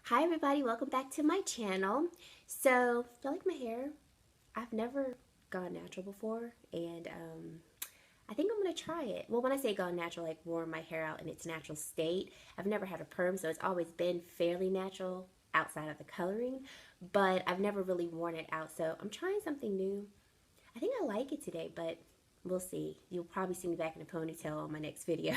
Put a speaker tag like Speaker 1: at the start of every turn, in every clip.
Speaker 1: Hi everybody, welcome back to my channel. So, if you like my hair, I've never gone natural before and I think I'm gonna try it. Well, when I say gone natural, like worn my hair out in its natural state, I've never had a perm, so it's always been fairly natural outside of the coloring, but I've never really worn it out, so I'm trying something new. I think I like it today, but we'll see. You'll probably see me back in a ponytail on my next video.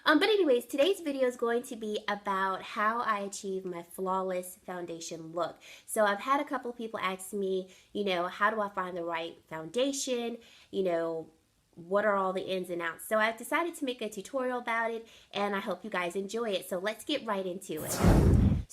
Speaker 1: But anyways, today's video is going to be about how I achieve my flawless foundation look. So I've had a couple of people ask me, how do I find the right foundation? You know, what are all the ins and outs? So I've decided to make a tutorial about it and I hope you guys enjoy it. So let's get right into it.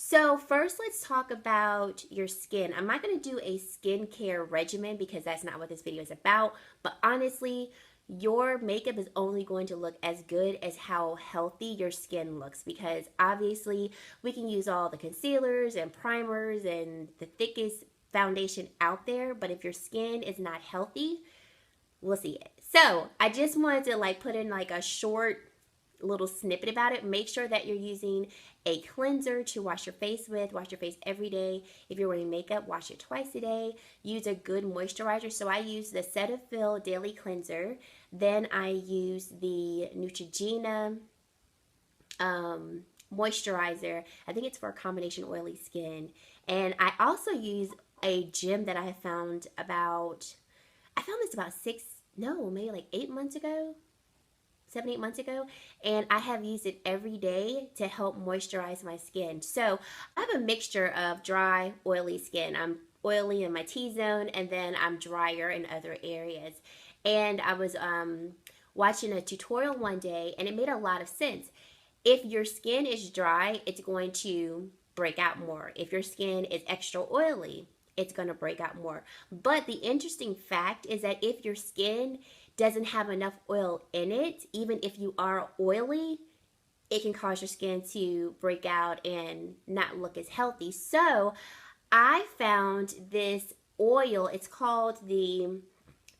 Speaker 1: So first, let's talk about your skin. I'm not going to do a skincare regimen because that's not what this video is about. But honestly, your makeup is only going to look as good as how healthy your skin looks, because obviously we can use all the concealers and primers and the thickest foundation out there, but if your skin is not healthy, we'll see it. So I just wanted to put in a short little snippet about it. Make sure that you're using a cleanser to wash your face with. Wash your face every day. If you're wearing makeup, wash it twice a day. Use a good moisturizer. So I use the Cetaphil Daily Cleanser. Then I use the Neutrogena moisturizer. I think it's for combination oily skin. And I also use a gem that I found I found this about maybe like 8 months ago. 7, 8 months ago, and I have used it every day to help moisturize my skin. So I have a mixture of dry, oily skin. I'm oily in my T-zone, and then I'm drier in other areas. And I was watching a tutorial one day, and it made a lot of sense. If your skin is dry, it's going to break out more. If your skin is extra oily, it's going to break out more. But the interesting fact is that if your skin doesn't have enough oil in it, even if you are oily, it can cause your skin to break out and not look as healthy. So I found this oil. It's called the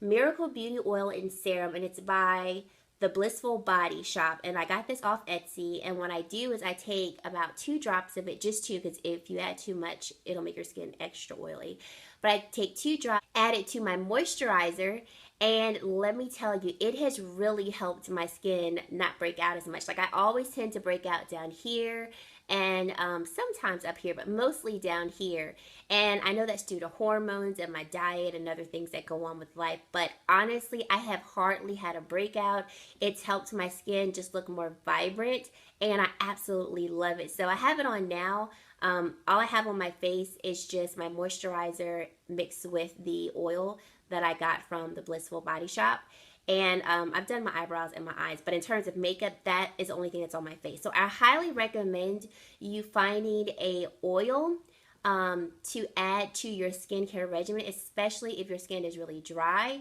Speaker 1: Miracle Beauty Oil and Serum, and it's by the Blissful Body Shop. And I got this off Etsy. And what I do is I take about 2 drops of it, just two, because if you add too much, it'll make your skin extra oily. But I take 2 drops, add it to my moisturizer, and let me tell you, it has really helped my skin not break out as much. Like, I always tend to break out down here and sometimes up here, but mostly down here. And I know that's due to hormones and my diet and other things that go on with life, but honestly, I have hardly had a breakout. It's helped my skin just look more vibrant, and I absolutely love it. So I have it on now. All I have on my face is just my moisturizer mixed with the oil that I got from the Blissful Body Shop. And I've done my eyebrows and my eyes, but in terms of makeup, that is the only thing that's on my face. So I highly recommend you finding a oil to add to your skincare regimen, especially if your skin is really dry.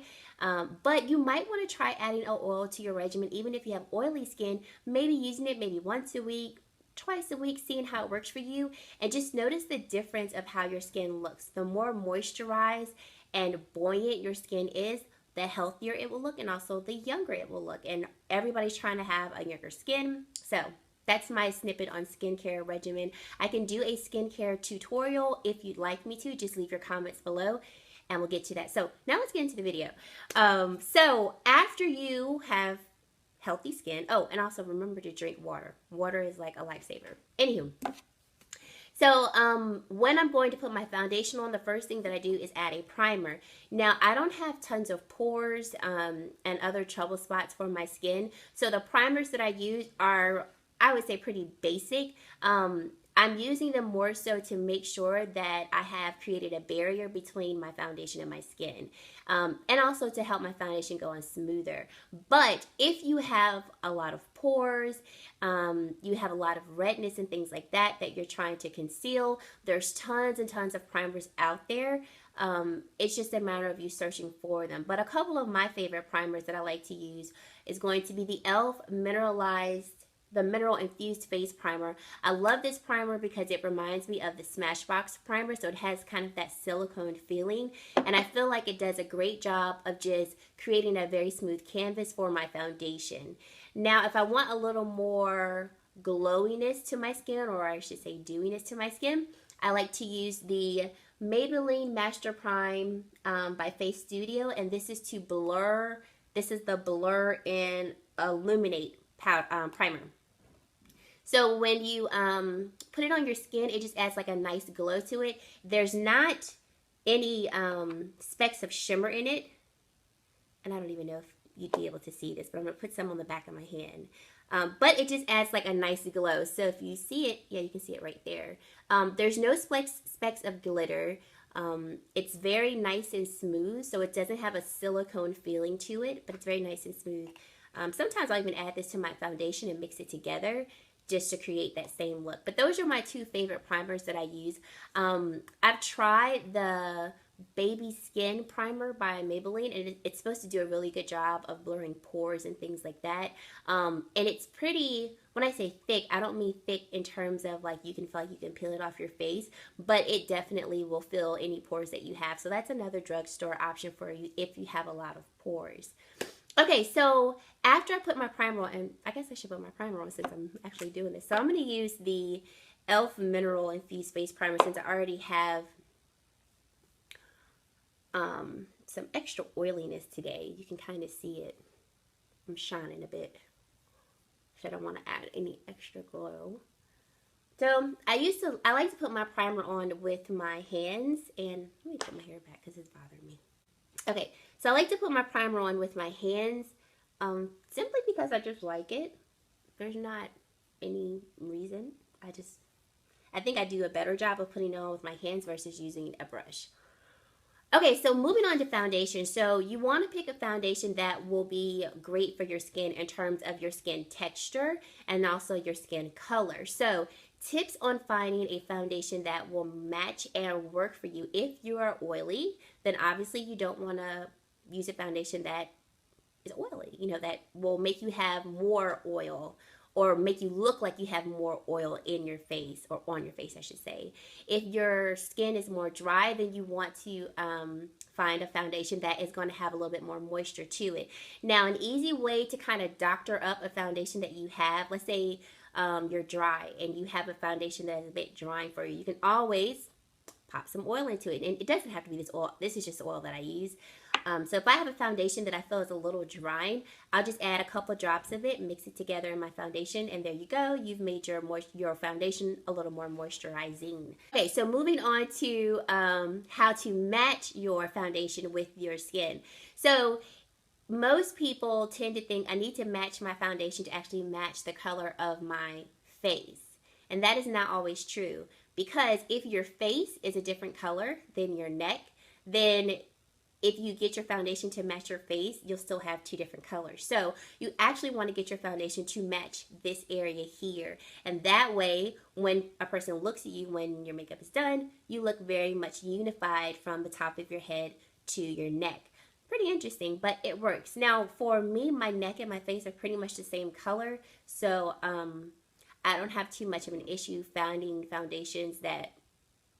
Speaker 1: But you might want to try adding an oil to your regimen, even if you have oily skin, maybe using it maybe once a week, twice a week, seeing how it works for you, and just notice the difference of how your skin looks. The more moisturized and buoyant your skin is, the healthier it will look, and also the younger it will look. And everybody's trying to have a younger skin. So that's my snippet on skincare regimen. I can do a skincare tutorial if you'd like me to. Just leave your comments below and we'll get to that. So now let's get into the video. So after you have healthy skin, oh, and also remember to drink water. Water is like a lifesaver. Anywho, so when I'm going to put my foundation on, the first thing that I do is add a primer. Now, I don't have tons of pores and other trouble spots for my skin, so the primers that I use are, I would say, pretty basic. I'm using them more so to make sure that I have created a barrier between my foundation and my skin, and also to help my foundation go on smoother. But if you have a lot of pores, you have a lot of redness and things like that that you're trying to conceal, there's tons and tons of primers out there. It's just a matter of you searching for them. But a couple of my favorite primers that I like to use is going to be the e.l.f. Mineral Infused Face Primer. I love this primer because it reminds me of the Smashbox primer, so it has kind of that silicone feeling, and I feel like it does a great job of just creating a very smooth canvas for my foundation. Now, if I want a little more glowiness to my skin, or I should say dewiness to my skin, I like to use the Maybelline Master Prime by Face Studio, and this is to blur. This is the Blur and Illuminate primer. So when you put it on your skin, it just adds like a nice glow to it. There's not any specks of shimmer in it, and I don't even know if you'd be able to see this, but I'm going to put some on the back of my hand. But it just adds like a nice glow. So if you see it, yeah, you can see it right there. There's no specks of glitter. It's very nice and smooth, so it doesn't have a silicone feeling to it, but it's very nice and smooth. Sometimes I'll even add this to my foundation and mix it together just to create that same look. But those are my two favorite primers that I use. I've tried the Baby Skin Primer by Maybelline, and it's supposed to do a really good job of blurring pores and things like that. And it's pretty, when I say thick, I don't mean thick in terms of like you can feel like you can peel it off your face, but it definitely will fill any pores that you have. So that's another drugstore option for you if you have a lot of pores. Okay, so after I put my primer on, and I guess I should put my primer on since I'm actually doing this. So I'm going to use the e.l.f. Mineral Infused Face Primer since I already have some extra oiliness today. You can kind of see it. I'm shining a bit. So I don't want to add any extra glow. So I like to put my primer on with my hands, and let me put my hair back because it's bothering me. Okay, so I like to put my primer on with my hands simply because I just like it. There's not any reason. I think I do a better job of putting it on with my hands versus using a brush. Okay, so moving on to foundation. So you want to pick a foundation that will be great for your skin in terms of your skin texture and also your skin color. So tips on finding a foundation that will match and work for you. If you are oily, then obviously you don't want to use a foundation that is oily, you know, that will make you have more oil or make you look like you have more oil in your face, or on your face, I should say. If your skin is more dry, then you want to find a foundation that is going to have a little bit more moisture to it. Now, an easy way to kind of doctor up a foundation that you have, let's say you're dry and you have a foundation that is a bit drying for you, you can always pop some oil into it. And it doesn't have to be this oil. This is just the oil that I use. So if I have a foundation that I feel is a little drying, I'll just add a couple drops of it, mix it together in my foundation, and there you go. You've made your foundation a little more moisturizing. Okay, so moving on to how to match your foundation with your skin. So most people tend to think I need to match my foundation to actually match the color of my face. And that is not always true, because if your face is a different color than your neck, then if you get your foundation to match your face, you'll still have two different colors. So you actually want to get your foundation to match this area here. And that way, when a person looks at you when your makeup is done, you look very much unified from the top of your head to your neck. Pretty interesting, but it works. Now, for me, my neck and my face are pretty much the same color. So I don't have too much of an issue finding foundations that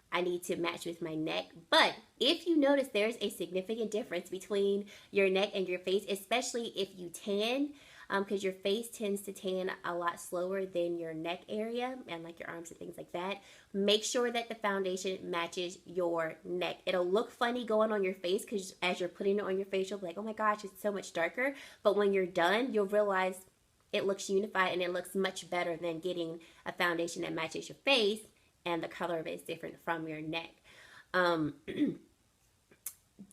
Speaker 1: I need to match with my neck. But if you notice there's a significant difference between your neck and your face, especially if you tan, because your face tends to tan a lot slower than your neck area and like your arms and things like that, make sure that the foundation matches your neck. It'll look funny going on your face because as you're putting it on your face, you'll be like, oh my gosh, it's so much darker. But when you're done, you'll realize it looks unified and it looks much better than getting a foundation that matches your face and the color of it is different from your neck.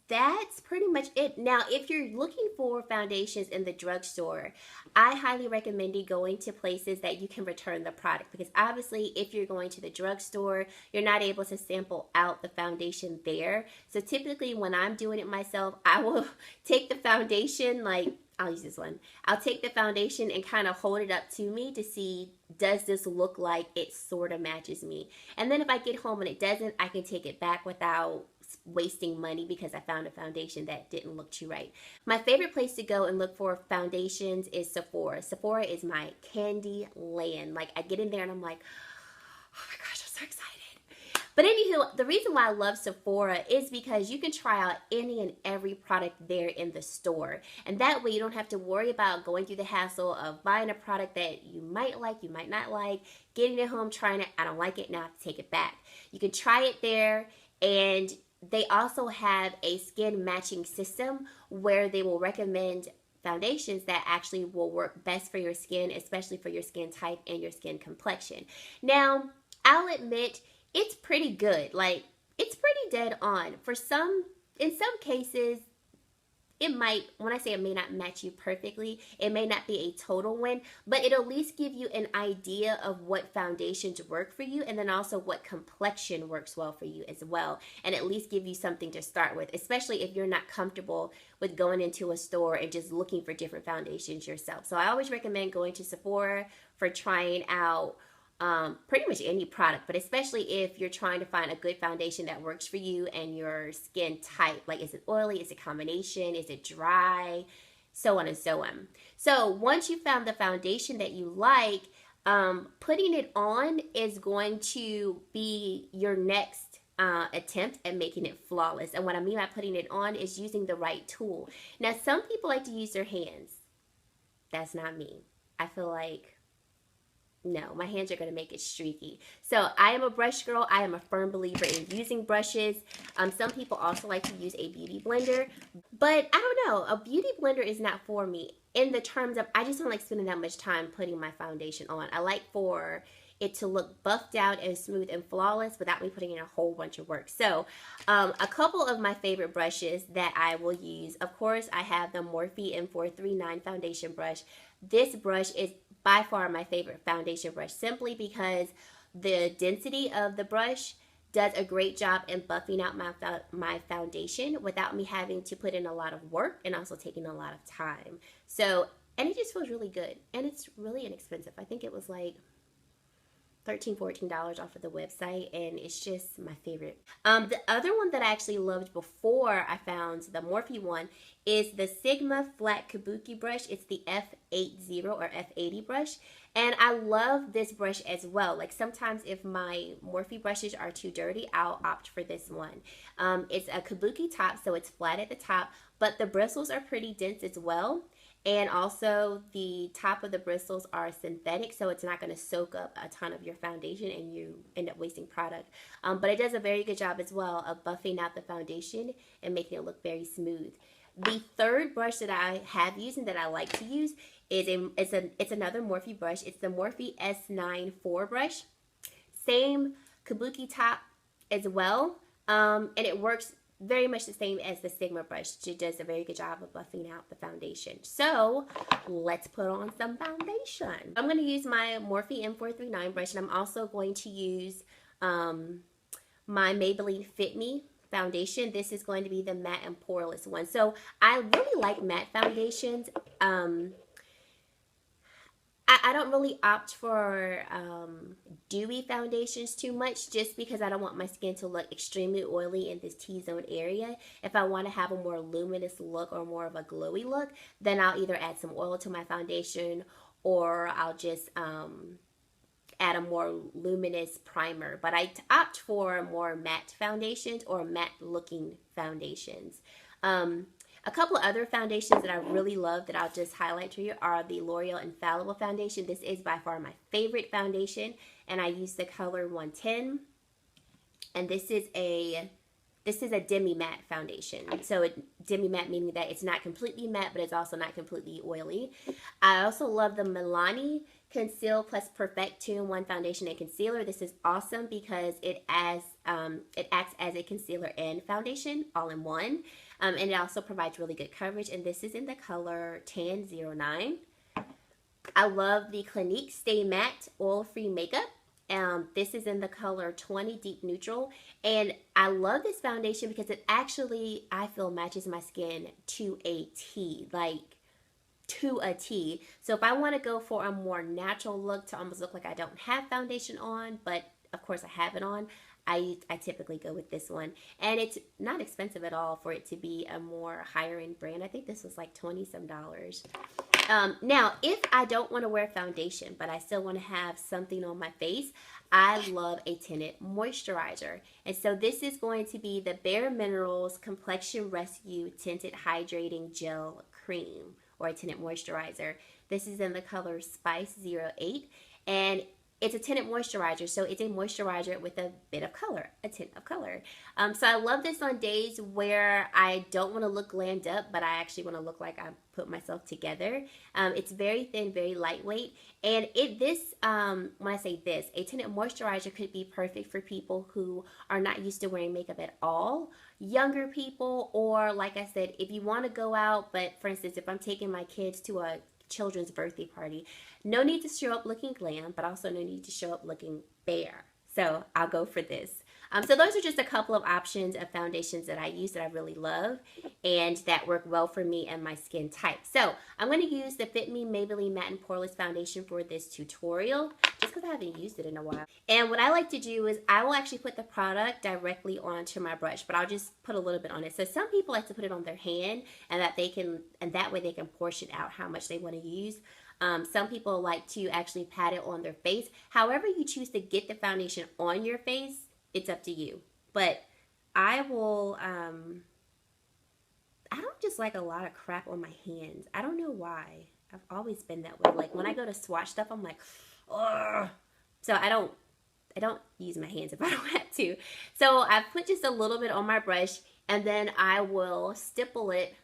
Speaker 1: That's pretty much it. Now, if you're looking for foundations in the drugstore, I highly recommend you going to places that you can return the product, because obviously if you're going to the drugstore, you're not able to sample out the foundation there. So typically when I'm doing it myself, I will take the foundation, like I'll use this one. I'll take the foundation and kind of hold it up to me to see, does this look like it sort of matches me? And then if I get home and it doesn't, I can take it back without wasting money because I found a foundation that didn't look too right. My favorite place to go and look for foundations is Sephora. Sephora is my candy land. Like, I get in there and I'm like, oh my gosh, I'm so excited. But anywho, the reason why I love Sephora is because you can try out any and every product there in the store. And that way you don't have to worry about going through the hassle of buying a product that you might like, you might not like, getting it home, trying it, I don't like it, now I have to take it back. You can try it there, and they also have a skin matching system where they will recommend foundations that actually will work best for your skin, especially for your skin type and your skin complexion. Now, I'll admit it's pretty good. Like, it's pretty dead on. In some cases, it might, when I say it may not match you perfectly, it may not be a total win, but it'll at least give you an idea of what foundations work for you, and then also what complexion works well for you as well, and at least give you something to start with, especially if you're not comfortable with going into a store and just looking for different foundations yourself. So I always recommend going to Sephora for trying out pretty much any product, but especially if you're trying to find a good foundation that works for you and your skin type. Like, is it oily? Is it combination? Is it dry? So on and so on. So once you found the foundation that you like, putting it on is going to be your next attempt at making it flawless. And what I mean by putting it on is using the right tool. Now, some people like to use their hands. That's not me. I feel like, no, my hands are going to make it streaky. So I am a brush girl. I am a firm believer in using brushes. Some people also like to use a beauty blender. But I don't know. A beauty blender is not for me in the terms of, I just don't like spending that much time putting my foundation on. I like for it to look buffed out and smooth and flawless without me putting in a whole bunch of work. So a couple of my favorite brushes that I will use, of course, I have the Morphe M439 foundation brush. This brush is by far my favorite foundation brush, simply because the density of the brush does a great job in buffing out my foundation without me having to put in a lot of work and also taking a lot of time. So, and it just feels really good, and it's really inexpensive. I think it was like $13, $14 off of the website, and it's just my favorite. The other one that I actually loved before I found the Morphe one is the Sigma Flat Kabuki brush. It's the F80 or F80 brush, and I love this brush as well. Like, sometimes if my Morphe brushes are too dirty, I'll opt for this one. It's a kabuki top, so it's flat at the top, but the bristles are pretty dense as well. And also the top of the bristles are synthetic, so it's not going to soak up a ton of your foundation and you end up wasting product. But it does a very good job as well of buffing out the foundation and making it look very smooth. The third brush that I have used and that I like to use is it's another Morphe brush. It's the Morphe S94 brush. Same kabuki top as well, and it works very much the same as the Sigma brush. It does a very good job of buffing out the foundation. So let's put on some foundation. I'm going to use my Morphe M439 brush, and I'm also going to use my Maybelline Fit Me foundation. This is going to be the matte and poreless one. So I really like matte foundations. I don't really opt for dewy foundations too much, just because I don't want my skin to look extremely oily in this T-zone area. If I want to have a more luminous look or more of a glowy look, then I'll either add some oil to my foundation, or I'll just add a more luminous primer. But I opt for more matte foundations or matte looking foundations. A couple of other foundations that I really love that I'll just highlight to you are the L'Oreal Infallible foundation. This is by far my favorite foundation, and I use the color 110. And this is a demi matte foundation. So demi matte meaning that it's not completely matte, but it's also not completely oily. I also love the Milani Conceal Plus Perfect 2-in-1 foundation and concealer. This is awesome because it acts as a concealer and foundation all in one. And it also provides really good coverage. And this is in the color Tan 09. I love the Clinique Stay Matte Oil-Free Makeup. This is in the color 20 Deep Neutral. And I love this foundation because it actually, I feel, matches my skin to a T. Like, to a T. So if I want to go for a more natural look, to almost look like I don't have foundation on, but of course I have it on, I typically go with this one. And it's not expensive at all for it to be a more higher end brand. I think this was like $20 some. Now, if I don't want to wear foundation, but I still want to have something on my face, I love a tinted moisturizer. And so this is going to be the Bare Minerals Complexion Rescue Tinted Hydrating Gel Cream, or a tinted moisturizer. This is in the color Spice 08. And it's a tinted moisturizer, so it's a moisturizer with a bit of color, a tint of color. So I love this on days where I don't want to look glammed up, but I actually want to look like I put myself together. It's very thin, very lightweight, and when I say this, a tinted moisturizer could be perfect for people who are not used to wearing makeup at all, younger people, or like I said, if you want to go out, but for instance, if I'm taking my kids to a children's birthday party, no need to show up looking glam, but also no need to show up looking bare. So I'll go for this. So those are just a couple of options of foundations that I use that I really love and that work well for me and my skin type. So I'm going to use the Fit Me Maybelline Matte and Poreless Foundation for this tutorial, just because I haven't used it in a while. And what I like to do is I will actually put the product directly onto my brush, but I'll just put a little bit on it. So some people like to put it on their hand, and that way they can portion out how much they want to use. Some people like to actually pat it on their face. However you choose to get the foundation on your face, it's up to you. But I will, I don't just like a lot of crap on my hands. I don't know why. I've always been that way. Like when I go to swatch stuff, I'm like, ugh. So I don't use my hands if I don't have to. So I put just a little bit on my brush, and then I will stipple it,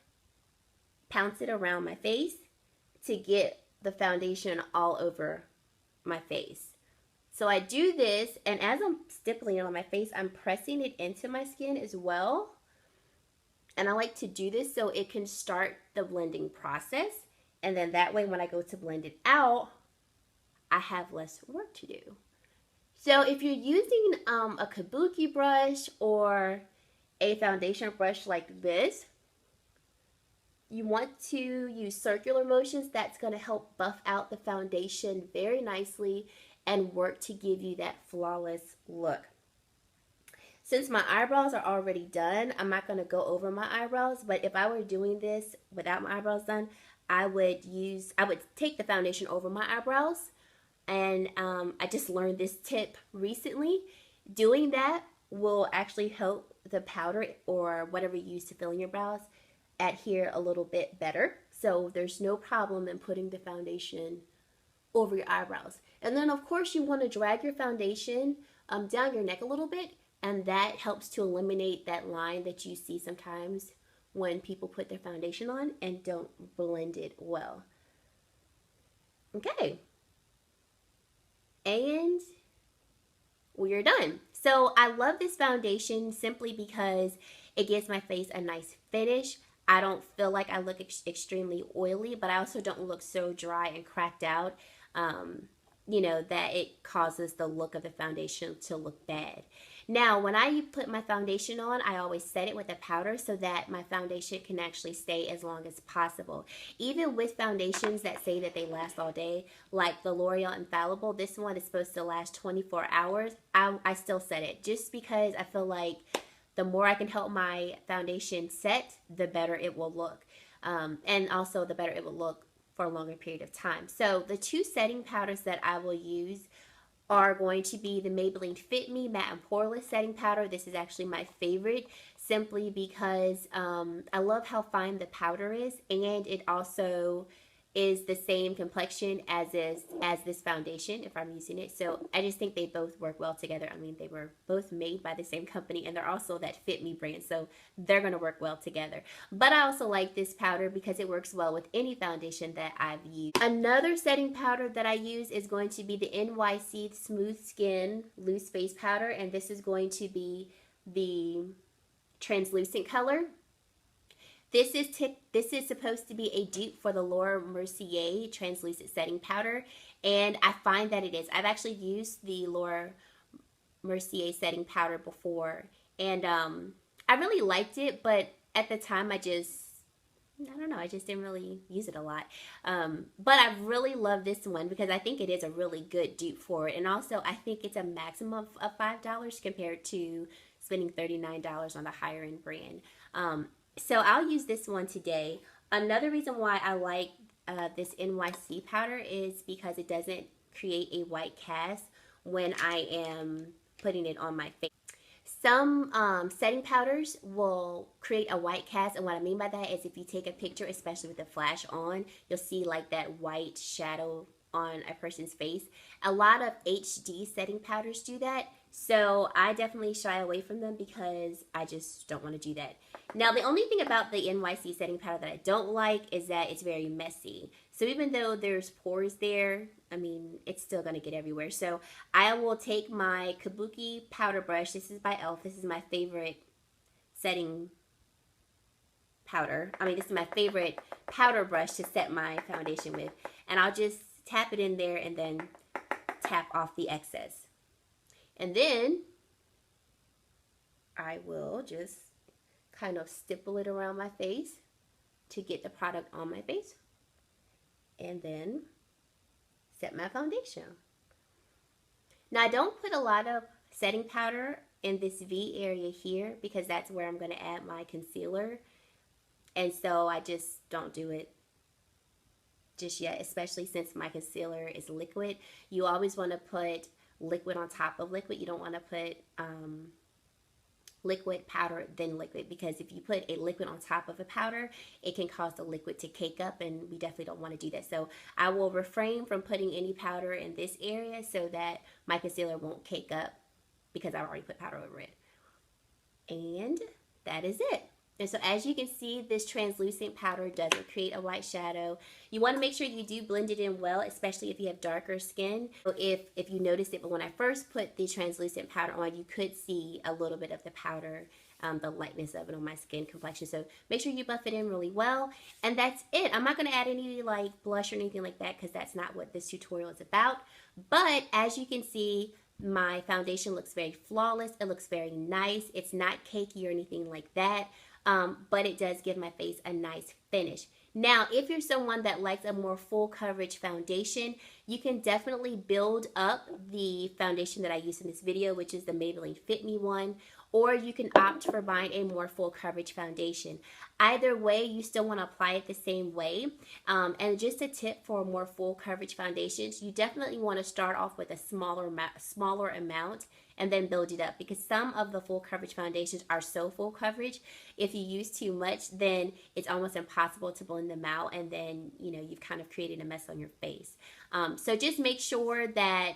Speaker 1: pounce it around my face to get the foundation all over my face. So I do this, and as I'm stippling it on my face, I'm pressing it into my skin as well. And I like to do this so it can start the blending process. And then that way when I go to blend it out, I have less work to do. So if you're using a kabuki brush or a foundation brush like this, you want to use circular motions. That's going to help buff out the foundation very nicely and work to give you that flawless look. Since my eyebrows are already done, I'm not going to go over my eyebrows, but if I were doing this without my eyebrows done, I would take the foundation over my eyebrows. And I just learned this tip recently. Doing that will actually help the powder or whatever you use to fill in your brows adhere a little bit better. So there's no problem in putting the foundation over your eyebrows. And then of course you want to drag your foundation down your neck a little bit, and that helps to eliminate that line that you see sometimes when people put their foundation on and don't blend it well. Okay. And we're done. So I love this foundation simply because it gives my face a nice finish. I don't feel like I look extremely oily, but I also don't look so dry and cracked out, you know, that it causes the look of the foundation to look bad. Now, when I put my foundation on, I always set it with a powder so that my foundation can actually stay as long as possible. Even with foundations that say that they last all day, like the L'Oreal Infallible, this one is supposed to last 24 hours. I still set it just because I feel like the more I can help my foundation set, the better it will look. And also the better it will look for a longer period of time. So the two setting powders that I will use are going to be the Maybelline Fit Me Matte and Poreless Setting Powder. This is actually my favorite simply because I love how fine the powder is, and it also is the same complexion as this foundation if I'm using it. So I just think they both work well together. I mean, they were both made by the same company, and they're also that Fit Me brand, so they're going to work well together. But I also like this powder because it works well with any foundation that I've used. Another setting powder that I use is going to be the NYC Smooth Skin Loose Face Powder, and this is going to be the translucent color. This is supposed to be a dupe for the Laura Mercier Translucent Setting Powder, and I find that it is. I've actually used the Laura Mercier Setting Powder before, and I really liked it, but at the time I don't know, I just didn't really use it a lot. But I really love this one because I think it is a really good dupe for it, and also I think it's a maximum of $5 compared to spending $39 on the higher end brand. So I'll use this one today. Another reason why I like this NYC powder is because it doesn't create a white cast when I am putting it on my face. Some setting powders will create a white cast, and what I mean by that is if you take a picture, especially with the flash on, you'll see like that white shadow on a person's face. A lot of HD setting powders do that, so I definitely shy away from them because I just don't want to do that. Now, the only thing about the NYC setting powder that I don't like is that it's very messy. So even though there's pores there, I mean, it's still going to get everywhere. So I will take my Kabuki powder brush. This is by e.l.f. This is my favorite setting powder. I mean, this is my favorite powder brush to set my foundation with. And I'll just tap it in there and then tap off the excess. And then I will just kind of stipple it around my face to get the product on my face. And then set my foundation. Now, I don't put a lot of setting powder in this V area here because that's where I'm going to add my concealer. And so I just don't do it just yet, especially since my concealer is liquid. You always want to put liquid on top of liquid. You don't want to put liquid, powder, then liquid, because if you put a liquid on top of a powder, it can cause the liquid to cake up, and we definitely don't want to do that. So I will refrain from putting any powder in this area so that my concealer won't cake up because I've already put powder over it. And that is it. And so as you can see, this translucent powder doesn't create a white shadow. You want to make sure you do blend it in well, especially if you have darker skin. So if you notice it, but when I first put the translucent powder on, you could see a little bit of the powder, the lightness of it on my skin complexion. So make sure you buff it in really well. And that's it. I'm not going to add any like blush or anything like that because that's not what this tutorial is about. But as you can see, my foundation looks very flawless. It looks very nice. It's not cakey or anything like that. But it does give my face a nice finish. Now, if you're someone that likes a more full coverage foundation, you can definitely build up the foundation that I used in this video, which is the Maybelline Fit Me one, or you can opt for buying a more full coverage foundation. Either way, you still want to apply it the same way. And just a tip for more full coverage foundations, you definitely want to start off with a smaller amount and then build it up, because some of the full coverage foundations are so full coverage, if you use too much, then it's almost impossible to blend them out, and then you've kind of created a mess on your face. So just make sure that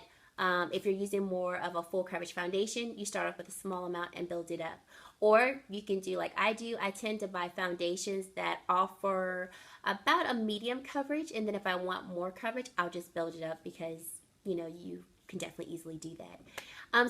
Speaker 1: if you're using more of a full coverage foundation, you start off with a small amount and build it up. Or you can do like I do. I tend to buy foundations that offer about a medium coverage, and then if I want more coverage, I'll just build it up, because you can definitely easily do that.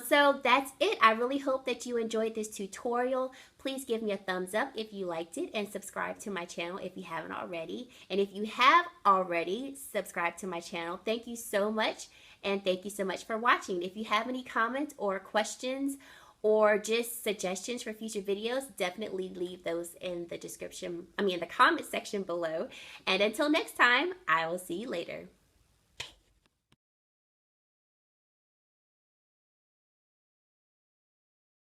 Speaker 1: So that's it. I really hope that you enjoyed this tutorial. Please give me a thumbs up if you liked it, and subscribe to my channel if you haven't already. And if you have already subscribed to my channel, thank you so much, and thank you so much for watching. If you have any comments or questions or just suggestions for future videos, definitely leave those in the in the comment section below. And until next time, I will see you later.